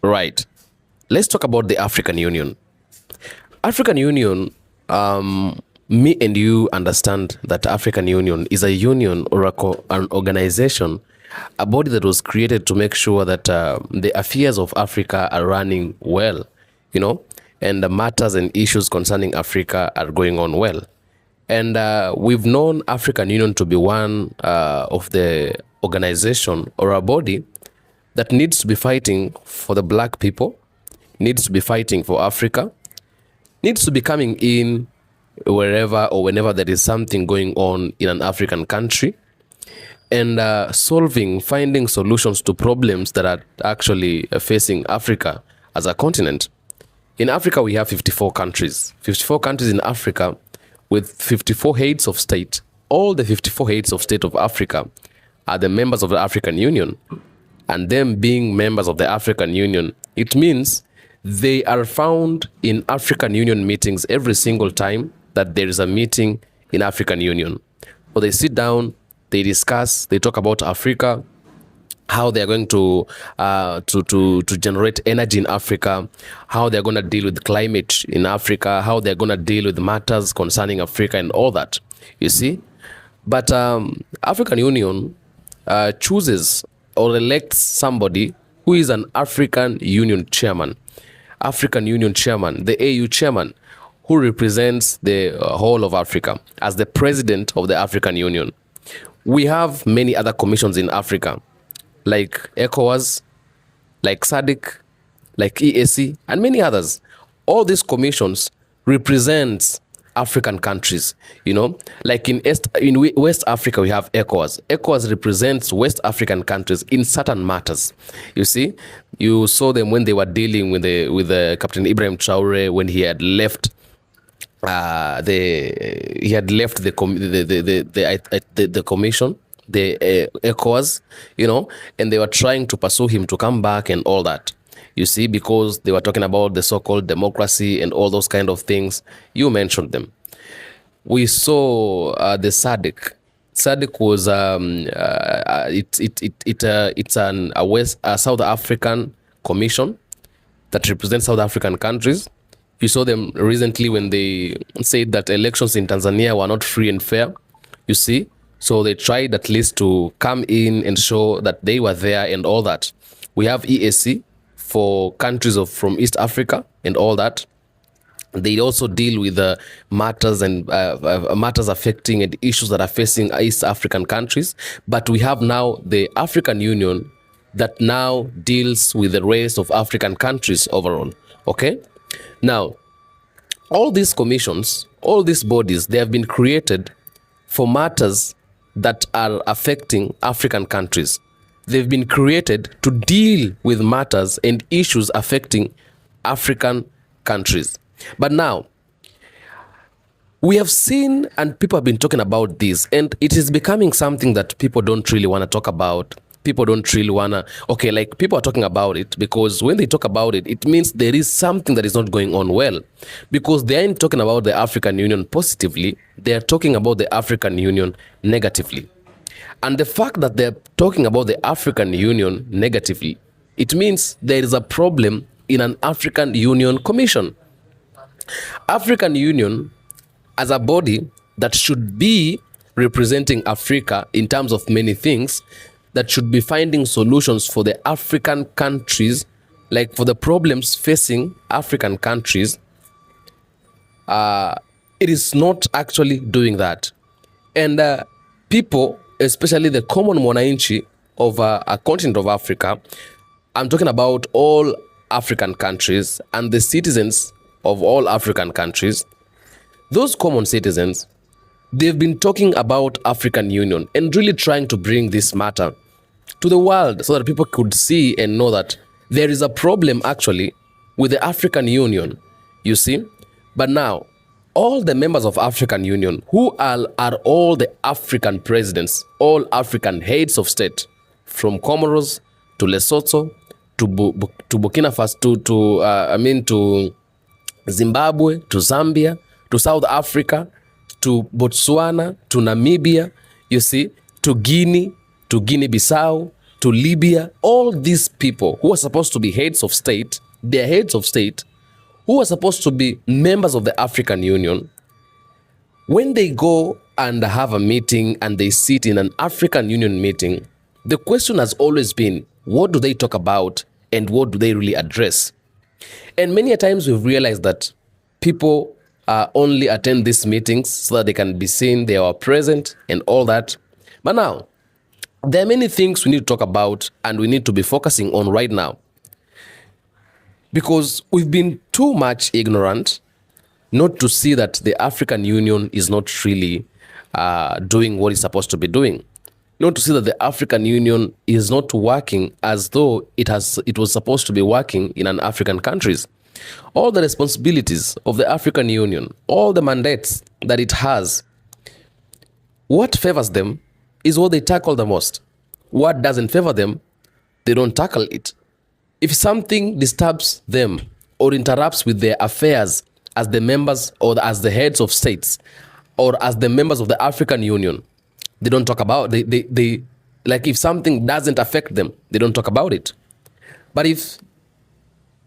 Right. Let's talk about the African Union. African Union, me and you understand that African Union is a union or an organization, a body that was created to make sure that the affairs of Africa are running well, you know, and the matters and issues concerning Africa are going on well. And we've known African Union to be one of the organization or a body that needs to be fighting for the black people, needs to be fighting for Africa, needs to be coming in wherever or whenever there is something going on in an African country, and finding solutions to problems that are actually facing Africa as a continent. In Africa, we have 54 countries. 54 countries in Africa with 54 heads of state. All the 54 heads of state of Africa are the members of the African Union. And them being members of the African Union, it means they are found in African Union meetings every single time that there is a meeting in African Union. So they sit down, they discuss, they talk about Africa, how they're going to generate energy in Africa, how they're going to deal with climate in Africa, how they're going to deal with matters concerning Africa and all that, you see. But African Union chooses or elects somebody who is an African Union chairman. African Union chairman, the AU chairman, who represents the whole of Africa as the president of the African Union. We have many other commissions in Africa, like ECOWAS, like SADC, like EAC, and many others. All these commissions represent African countries, you know, like in West Africa, we have ECOWAS. ECOWAS represents West African countries in certain matters. You see, you saw them when they were dealing with the Captain Ibrahim Traore when he had left the commission, the ECOWAS, you know, and they were trying to pursue him to come back and all that. You see, because they were talking about the so-called democracy and all those kind of things. You mentioned them. We saw the SADC. SADC was it's a South African commission that represents South African countries. You saw them recently when they said that elections in Tanzania were not free and fair. You see, so they tried at least to come in and show that they were there and all that. We have EAC for countries from East Africa and all that. They also deal with matters and matters affecting and issues that are facing East African countries. But we have now the African Union that now deals with the rest of African countries overall. Okay? Now, all these commissions, all these bodies, they have been created for matters that are affecting African countries. They've been created to deal with matters and issues affecting African countries. But now, we have seen and people have been talking about this, and it is becoming something that people don't really want to talk about. People don't really want to, like people are talking about it because when they talk about it, it means there is something that is not going on well, because they aren't talking about the African Union positively, they are talking about the African Union negatively. And the fact that they're talking about the African Union negatively, it means there is a problem in an African Union Commission. African Union as a body that should be representing Africa in terms of many things, that should be finding solutions for the African countries, like for the problems facing African countries, it is not actually doing that. And people, especially the common mwananchi of a continent of Africa, I'm talking about all African countries and the citizens of all African countries, those common citizens, they've been talking about African Union and really trying to bring this matter to the world so that people could see and know that there is a problem actually with the African Union, you see. But now, all the members of African Union, who are all the African presidents, all African heads of state, from Comoros to Lesotho to Burkina Faso, to Zimbabwe, to Zambia, to South Africa, to Botswana, to Namibia, you see, to Guinea-Bissau, to Libya, all these people who are supposed to be heads of state, they're heads of state, who are supposed to be members of the African Union, when they go and have a meeting and they sit in an African Union meeting, the question has always been, what do they talk about and what do they really address? And many a times we've realized that people only attend these meetings so that they can be seen, they are present and all that. But now, there are many things we need to talk about and we need to be focusing on right now. Because we've been too much ignorant not to see that the African Union is not really doing what it's supposed to be doing. Not to see that the African Union is not working as though it was supposed to be working in an African countries. All the responsibilities of the African Union, all the mandates that it has, what favors them is what they tackle the most. What doesn't favor them, they don't tackle it. If something disturbs them or interrupts with their affairs as the members or as the heads of states or as the members of the African Union, they don't talk about they like if something doesn't affect them, they don't talk about it. But if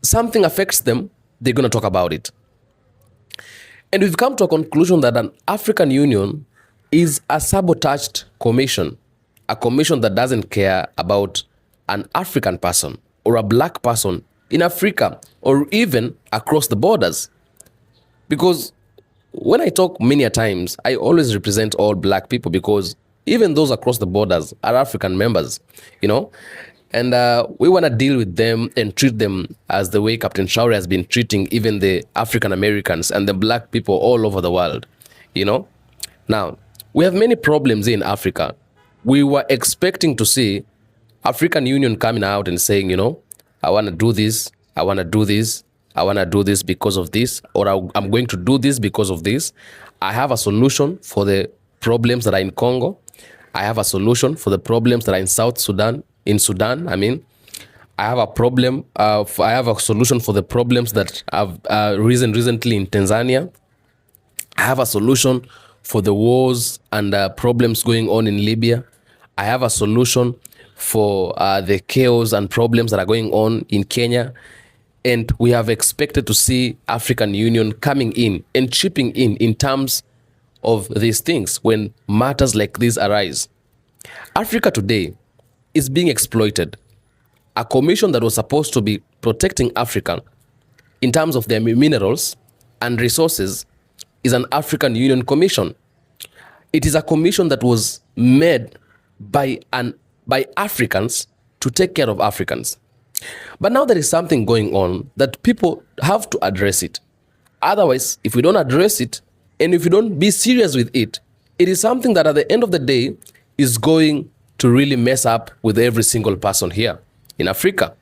something affects them, they're going to talk about it. And we've come to a conclusion that an African Union is a sabotaged commission, a commission that doesn't care about an African person or a black person in Africa or even across the borders. Because when I talk many a times, I always represent all black people because even those across the borders are African members, you know, and we want to deal with them and treat them as the way Captain Shauri has been treating even the African Americans and the black people all over the world, you know. Now, we have many problems in Africa. We were expecting to see African Union coming out and saying, you know, I want to do this, I want to do this, I want to do this because of this, or I'm going to do this because of this. I have a solution for the problems that are in Congo. I have a solution for the problems that are in South Sudan, in Sudan. I mean, I have a problem, I have a solution for the problems that have risen recently in Tanzania. I have a solution for the wars and problems going on in Libya. I have a solution for the chaos and problems that are going on in Kenya. And we have expected to see African Union coming in and chipping in terms of these things when matters like this arise. Africa today is being exploited. A commission that was supposed to be protecting Africa in terms of their minerals and resources is an African Union commission. It is a commission that was made by Africans to take care of Africans. But now there is something going on that people have to address it. Otherwise, if we don't address it and if we don't be serious with it, it is something that at the end of the day is going to really mess up with every single person here in Africa.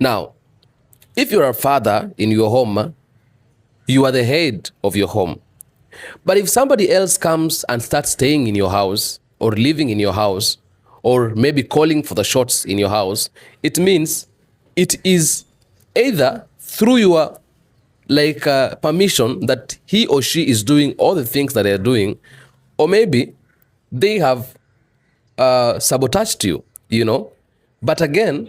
Now, if you're a father in your home, you are the head of your home. But if somebody else comes and starts staying in your house or living in your house, or maybe calling for the shots in your house, it means it is either through your permission that he or she is doing all the things that they're doing, or maybe they have sabotaged you, you know. But again,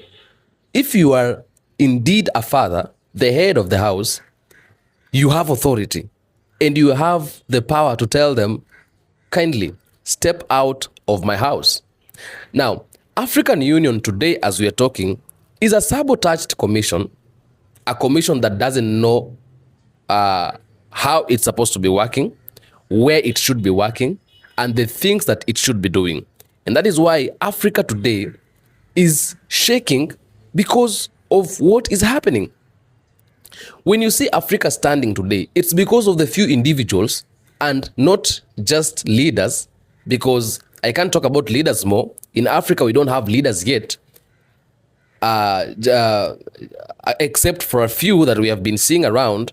if you are indeed a father, the head of the house, you have authority and you have the power to tell them, kindly step out of my house. Now, African Union today, as we are talking, is a sabotaged commission, a commission that doesn't know how it's supposed to be working, where it should be working, and the things that it should be doing. And that is why Africa today is shaking because of what is happening. When you see Africa standing today, it's because of the few individuals and not just leaders, because I can't talk about leaders more. In Africa, we don't have leaders yet, except for a few that we have been seeing around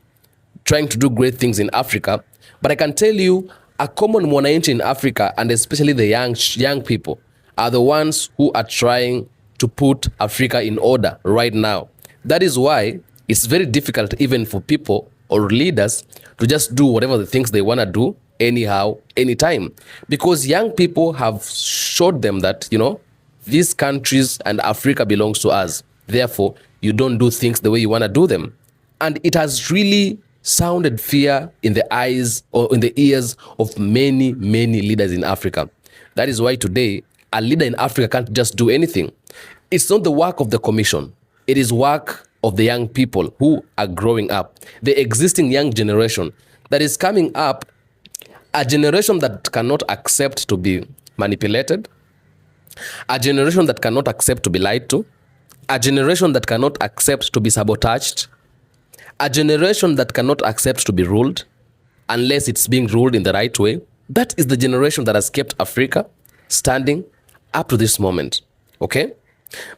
trying to do great things in Africa. But I can tell you, a common mwananchi in Africa, and especially the young people, are the ones who are trying to put Africa in order right now. That is why it's very difficult even for people or leaders to just do whatever the things they want to do anyhow, anytime. Because young people have showed them that, you know, these countries and Africa belongs to us. Therefore, you don't do things the way you want to do them. And it has really sounded fear in the eyes or in the ears of many, many leaders in Africa. That is why today, a leader in Africa can't just do anything. It's not the work of the commission. It is work of the young people who are growing up, the existing young generation that is coming up, a generation that cannot accept to be manipulated, a generation that cannot accept to be lied to, a generation that cannot accept to be sabotaged, a generation that cannot accept to be ruled unless it's being ruled in the right way. That is the generation that has kept Africa standing up to this moment. Okay?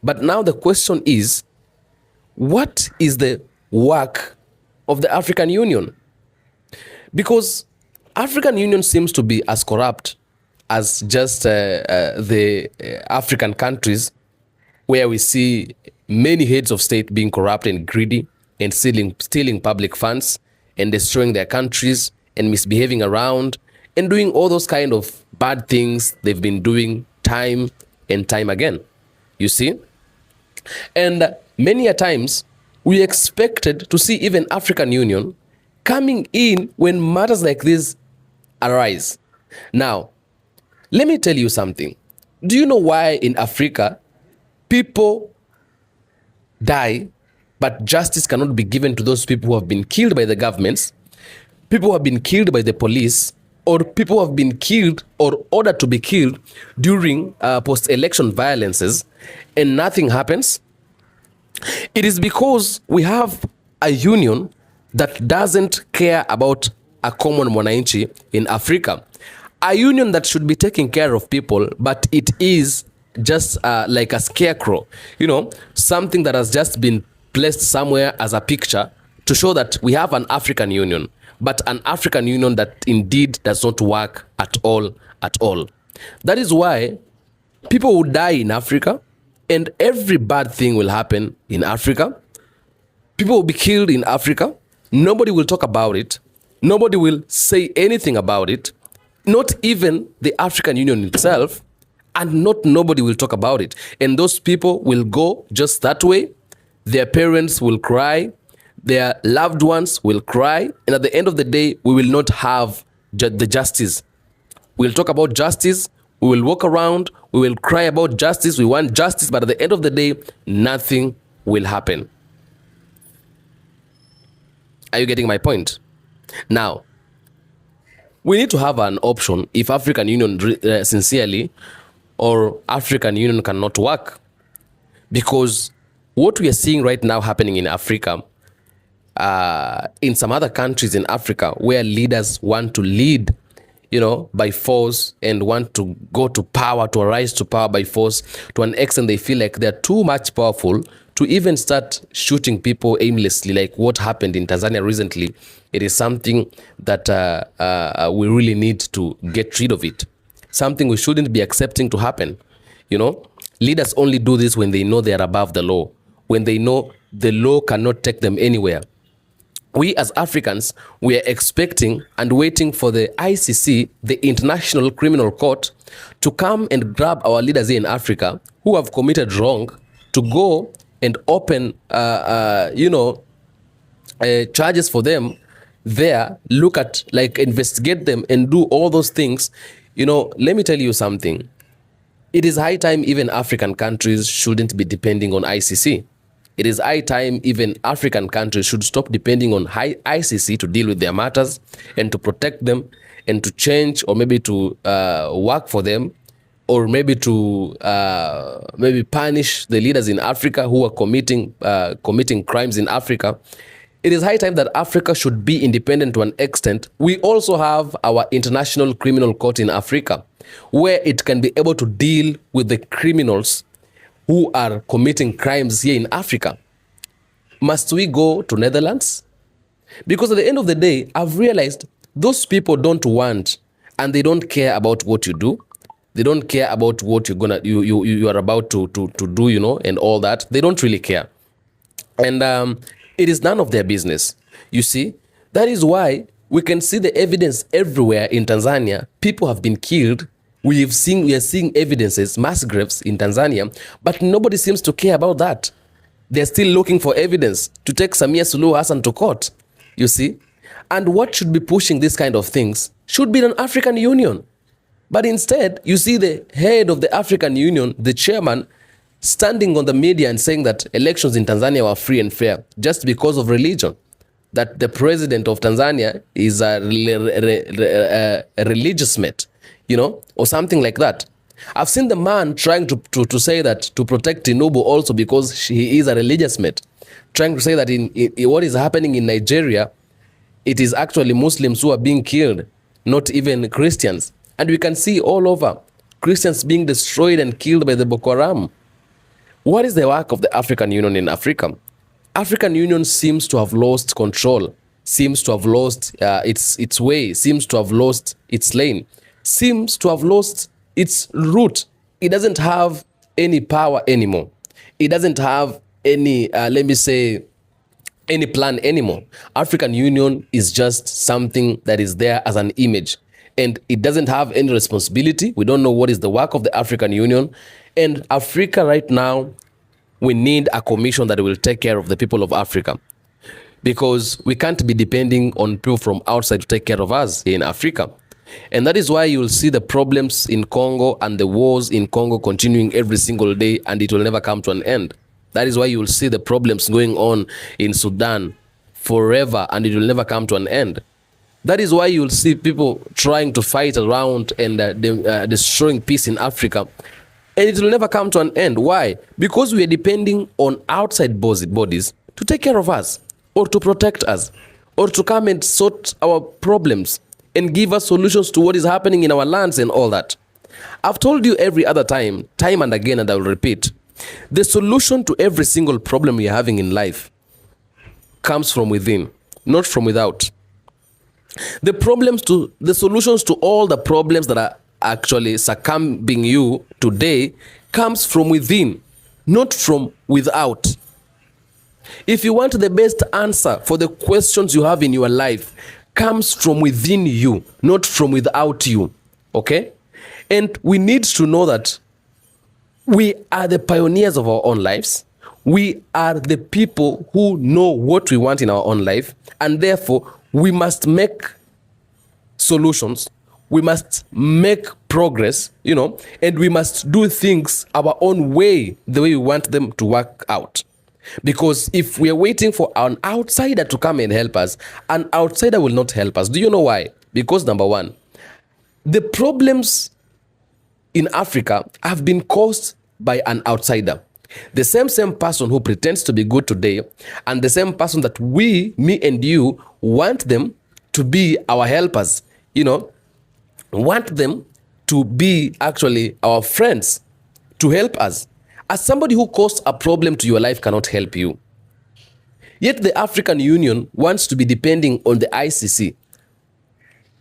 But now the question is, what is the work of the African Union? Because African Union seems to be as corrupt as just the African countries where we see many heads of state being corrupt and greedy and stealing public funds and destroying their countries and misbehaving around and doing all those kind of bad things they've been doing time and time again. You see? And many a times we expected to see even African Union coming in when matters like this arise. Now, let me tell you something. Do you know why in Africa people die, but justice cannot be given to those people who have been killed by the governments, people who have been killed by the police, or people who have been killed or ordered to be killed during post-election violences, and nothing happens? It is because we have a union that doesn't care about a common mwananchi in Africa. A union that should be taking care of people, but it is just like a scarecrow, you know, something that has just been placed somewhere as a picture to show that we have an African Union, but an African Union that indeed does not work at all, at all. That is why people will die in Africa, and every bad thing will happen in Africa. People will be killed in Africa. Nobody will talk about it. Nobody will say anything about it. Not even the African Union itself, and nobody will talk about it. And those people will go just that way. Their parents will cry. Their loved ones will cry. And at the end of the day, we will not have the justice. We'll talk about justice. We will walk around. We will cry about justice. We want justice. But at the end of the day, nothing will happen. Are you getting my point? Now, we need to have an option if African Union sincerely or African Union cannot work. Because what we are seeing right now happening in Africa, in some other countries in Africa where leaders want to lead, you know, by force and want to go to power, to rise to power by force, to an extent they feel like they're too much powerful to even start shooting people aimlessly, like what happened in Tanzania recently. It is something that we really need to get rid of it. Something we shouldn't be accepting to happen. You know, leaders only do this when they know they are above the law, when they know the law cannot take them anywhere. We as Africans, we are expecting and waiting for the ICC, the International Criminal Court, to come and grab our leaders here in Africa who have committed wrong, to go and open, charges for them there, look at, like, investigate them and do all those things. You know, let me tell you something. It is high time even African countries shouldn't be depending on ICC. It is high time even African countries should stop depending on ICC to deal with their matters and to protect them and to change, or maybe to work for them, or maybe to maybe punish the leaders in Africa who are committing crimes in Africa. It is high time that Africa should be independent to an extent. We also have our International Criminal Court in Africa, where it can be able to deal with the criminals who are committing crimes here in Africa. Must we go to Netherlands? Because at the end of the day, I've realized those people don't want and they don't care about what you do. They don't care about what you are about to do, you know, and all that. They don't really care. And it is none of their business. You see, that is why we can see the evidence everywhere in Tanzania. People have been killed We are seeing evidences, mass graves in Tanzania, but nobody seems to care about that. They're still looking for evidence to take Samia Suluhu Hassan to court, you see. And what should be pushing these kind of things should be an African Union. But instead, you see the head of the African Union, the chairman, standing on the media and saying that elections in Tanzania were free and fair just because of religion. That the president of Tanzania is a religious mate, you know, or something like that. I've seen the man trying to say that to protect Tinubu also because he is a religious mate, trying to say that in what is happening in Nigeria, it is actually Muslims who are being killed, not even Christians. And we can see all over Christians being destroyed and killed by the Boko Haram. What is the work of the African Union in Africa? African Union seems to have lost control, seems to have lost its way, seems to have lost its lane, seems to have lost its root. It doesn't have any power anymore. It doesn't have any, let me say, any plan anymore. African Union is just something that is there as an image, and it doesn't have any responsibility. We don't know what is the work of the African Union. And Africa right now, we need a commission that will take care of the people of Africa, because we can't be depending on people from outside to take care of us here in Africa. And that is why you'll see the problems in Congo and the wars in Congo continuing every single day, and it will never come to an end. That is why you'll see the problems going on in Sudan forever, and it will never come to an end. That is why you'll see people trying to fight around and destroying peace in Africa, and it will never come to an end. Why? Because we are depending on outside bodies to take care of us, or to protect us, or to come and sort our problems and give us solutions to what is happening in our lands and all that. I've told you every other time and again, and I will repeat, the solution to every single problem we are having in life comes from within, not from without. The solutions to all the problems that are actually succumbing you today comes from within, not from without. If you want the best answer for the questions you have in your life, comes from within you, not from without you. Okay? And we need to know that we are the pioneers of our own lives. We are the people who know what we want in our own life, and therefore we must make solutions. We must make progress, you know, and we must do things our own way, the way we want them to work out. Because if we are waiting for an outsider to come and help us, an outsider will not help us. Do you know why? Because number one, the problems in Africa have been caused by an outsider. The same person who pretends to be good today, and the same person that we, me and you, want them to be our helpers, you know, want them to be actually our friends, to help us. As somebody who caused a problem to your life cannot help you. Yet the African Union wants to be depending on the ICC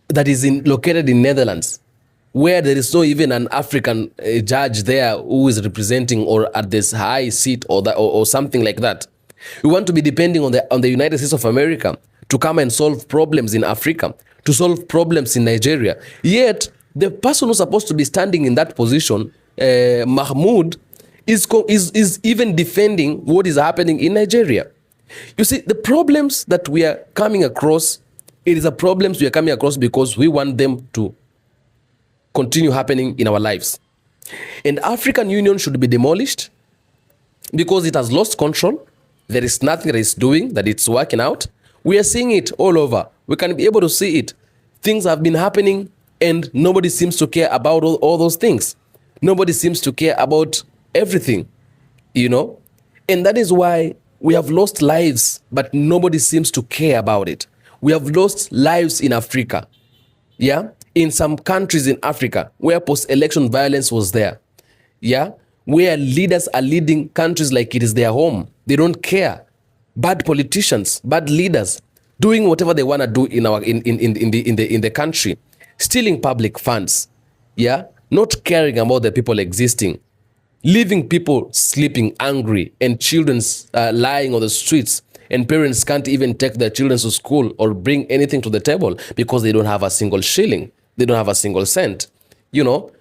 that is located in Netherlands, where there is no even an African judge there who is representing or at this high seat or something like that. We want to be depending on the United States of America to come and solve problems in Africa, to solve problems in Nigeria. Yet the person who's supposed to be standing in that position, Mahmoud, is even defending what is happening in Nigeria. You see, the problems that we are coming across, it is a problems we are coming across because we want them to continue happening in our lives. And African Union should be demolished because it has lost control. There is nothing that it's doing, that it's working out. We are seeing it all over. We can be able to see it. Things have been happening and nobody seems to care about all those things. Nobody seems to care about everything, you know? And that is why we have lost lives, but nobody seems to care about it. We have lost lives in Africa, yeah? In some countries in Africa where post-election violence was there, yeah? Where leaders are leading countries like it is their home. They don't care. Bad politicians, bad leaders, doing whatever they want to do in the country, stealing public funds, yeah? Not caring about the people existing, leaving people sleeping angry, and children lying on the streets, and parents can't even take their children to school or bring anything to the table because they don't have a single shilling. They don't have a single cent. You know,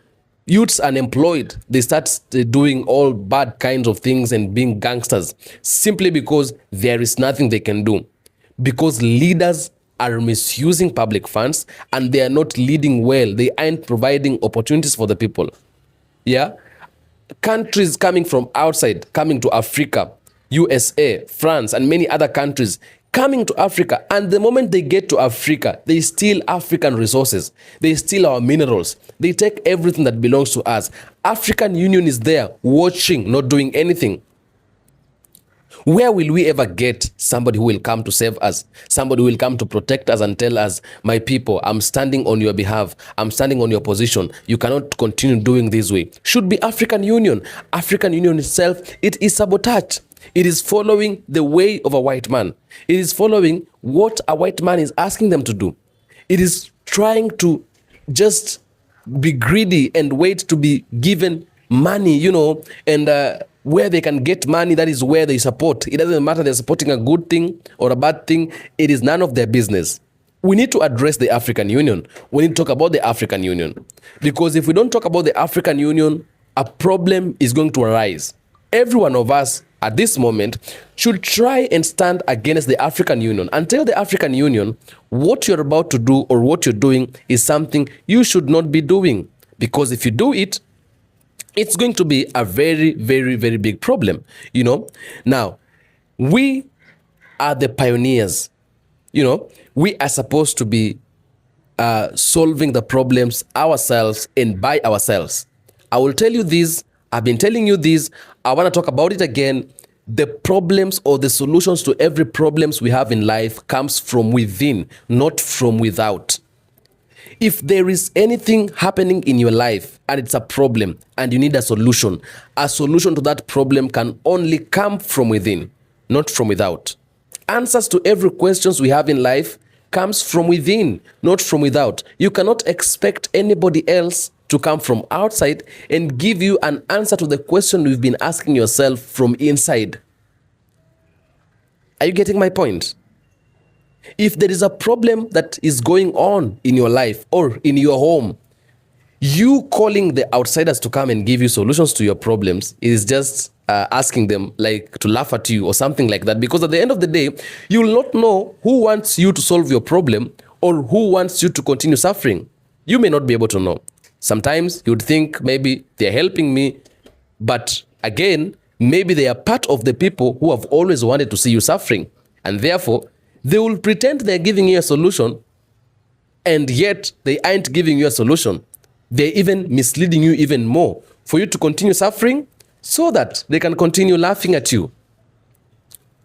Youths unemployed, they start doing all bad kinds of things and being gangsters simply because there is nothing they can do. Because leaders are misusing public funds and they are not leading well. They aren't providing opportunities for the people. Yeah. Countries coming from outside, coming to Africa, USA, France, and many other countries coming to Africa. And the moment they get to Africa, they steal African resources. They steal our minerals. They take everything that belongs to us. African Union is there watching, not doing anything. Where will we ever get somebody who will come to save us? Somebody who will come to protect us and tell us, my people, I'm standing on your behalf. I'm standing on your position. You cannot continue doing this way. Should be African Union. African Union itself, it is sabotaged. It is following the way of a white man. It is following what a white man is asking them to do. It is trying to just be greedy and wait to be given money, and where they can get money, that is where they support. It doesn't matter they're supporting a good thing or a bad thing. It is none of their business. We need to address the African Union. We need to talk about the African Union. Because if we don't talk about the African Union, a problem is going to arise. Every one of us at this moment should try and stand against the African Union and tell the African Union what you're about to do or what you're doing is something you should not be doing. Because if you do it, it's going to be a very, very, very big problem, Now, we are the pioneers, We are supposed to be solving the problems ourselves and by ourselves. I will tell you this. I've been telling you this. I want to talk about it again. The problems or the solutions to every problems we have in life comes from within, not from without. If there is anything happening in your life and it's a problem and you need a solution to that problem can only come from within, not from without. Answers to every questions we have in life comes from within, not from without. You cannot expect anybody else to come from outside and give you an answer to the question you've been asking yourself from inside. Are you getting my point? If there is a problem that is going on in your life or in your home, you calling the outsiders to come and give you solutions to your problems is just asking them like to laugh at you or something like that. Because at the end of the day, you will not know who wants you to solve your problem or who wants you to continue suffering. You may not be able to know. Sometimes you'd think maybe they're helping me, but again, maybe they are part of the people who have always wanted to see you suffering. And therefore, they will pretend they're giving you a solution, and yet they aren't giving you a solution. They're even misleading you even more for you to continue suffering so that they can continue laughing at you.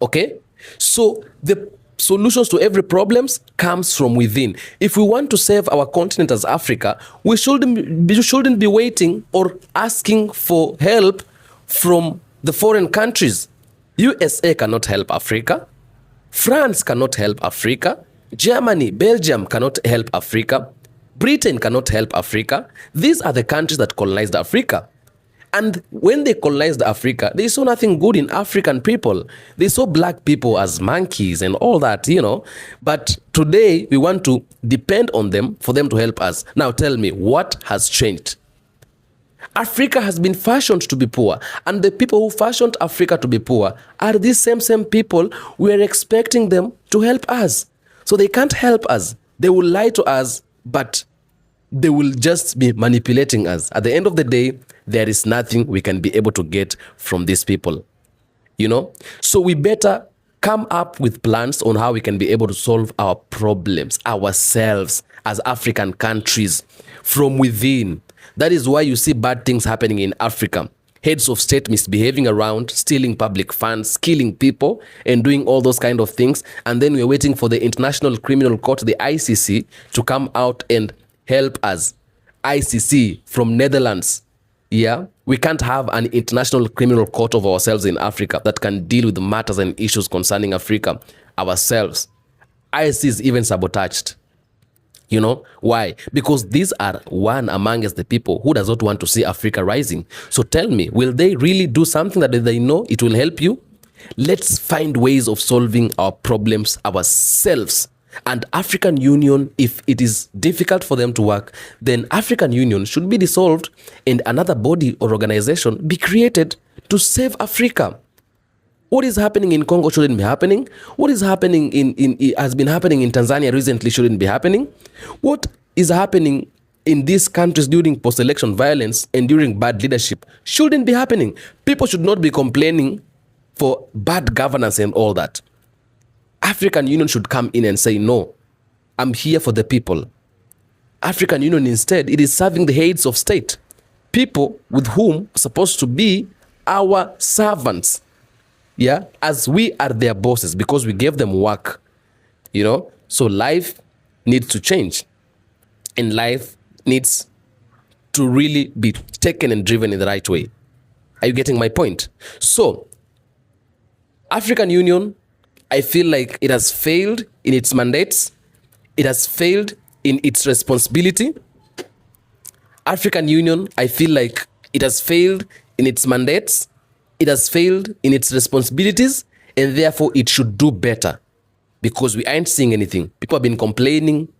Okay? So the solutions to every problems comes from within. If we want to save our continent as Africa, we shouldn't be waiting or asking for help from the foreign countries. USA cannot help Africa. France cannot help Africa. Germany, Belgium cannot help Africa. Britain cannot help Africa. These are the countries that colonized Africa. And when they colonized Africa, they saw nothing good in African people. They saw black people as monkeys and all that, But today, we want to depend on them for them to help us. Now tell me, what has changed? Africa has been fashioned to be poor, and the people who fashioned Africa to be poor are these same people we are expecting them to help us. So they can't help us. They will lie to us, but they will just be manipulating us. At the end of the day, there is nothing we can be able to get from these people. So we better come up with plans on how we can be able to solve our problems ourselves as African countries from within. That is why you see bad things happening in Africa. Heads of state misbehaving around, stealing public funds, killing people, and doing all those kind of things. And then we're waiting for the International Criminal Court, the ICC, to come out and help us. ICC from Netherlands. Yeah, we can't have an International Criminal Court of ourselves in Africa that can deal with the matters and issues concerning Africa ourselves. ICC is even sabotaged. Why? Because these are one amongst the people who does not want to see Africa rising. So tell me, will they really do something that they know it will help you? Let's find ways of solving our problems ourselves. And African Union, if it is difficult for them to work, then African Union should be dissolved and another body or organization be created to save Africa. What is happening in Congo shouldn't be happening. What is happening has been happening in Tanzania recently shouldn't be happening. What is happening in these countries during post-election violence and during bad leadership shouldn't be happening. People should not be complaining for bad governance and all that. African Union should come in and say, no, I'm here for the people. African Union instead, it is serving the heads of state, people with whom are supposed to be our servants. Yeah, as we are their bosses because we gave them work, you know. So life needs to change and life needs to really be taken and driven in the right way. Are you getting my point? So African Union, I feel like it has failed in its mandates. It has failed in its responsibility. African Union, I feel like it has failed in its mandates. It has failed in its responsibilities, and therefore it should do better because we aren't seeing anything. People have been complaining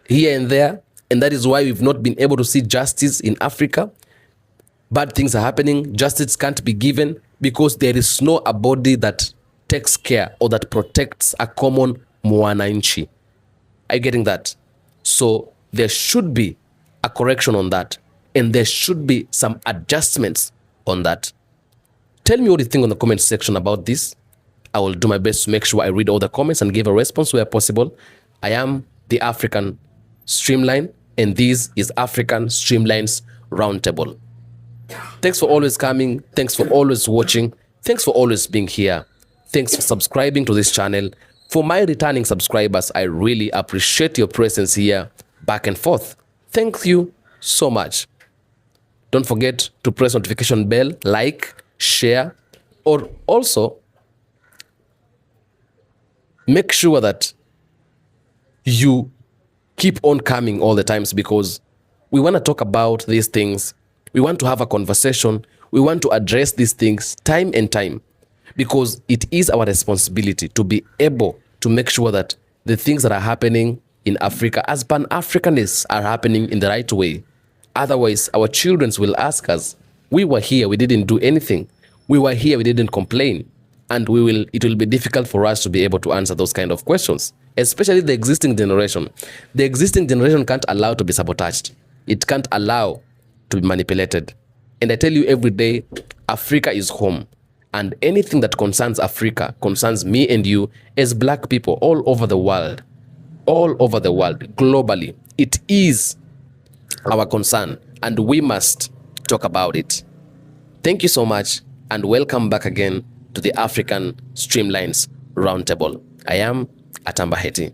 here and there, and that is why we've not been able to see justice in Africa. Bad things are happening. Justice can't be given because there is no a body that takes care or that protects a common mwananchi. Are you getting that? So there should be a correction on that, and there should be some adjustments on that. Tell me what you think on the comment section about this. I will do my best to make sure I read all the comments and give a response where possible. I am the African Streamline, and this is African Streamline's Roundtable. Thanks for always coming. Thanks for always watching. Thanks for always being here. Thanks for subscribing to this channel. For my returning subscribers, I really appreciate your presence here back and forth. Thank you so much. Don't forget to press notification bell, like, share, or also make sure that you keep on coming all the times because we want to talk about these things. We want to have a conversation. We want to address these things time and time because it is our responsibility to be able to make sure that the things that are happening in Africa as Pan-Africanists are happening in the right way. Otherwise, our children will ask us, we were here, we didn't do anything. We were here, we didn't complain. And it will be difficult for us to be able to answer those kind of questions, especially the existing generation. The existing generation can't allow to be sabotaged. It can't allow to be manipulated. And I tell you every day, Africa is home. And anything that concerns Africa concerns me and you as black people all over the world, globally. It is our concern, and we must talk about it. Thank you so much, and welcome back again to the African Streamline's Roundtable. I am Atamba Heti.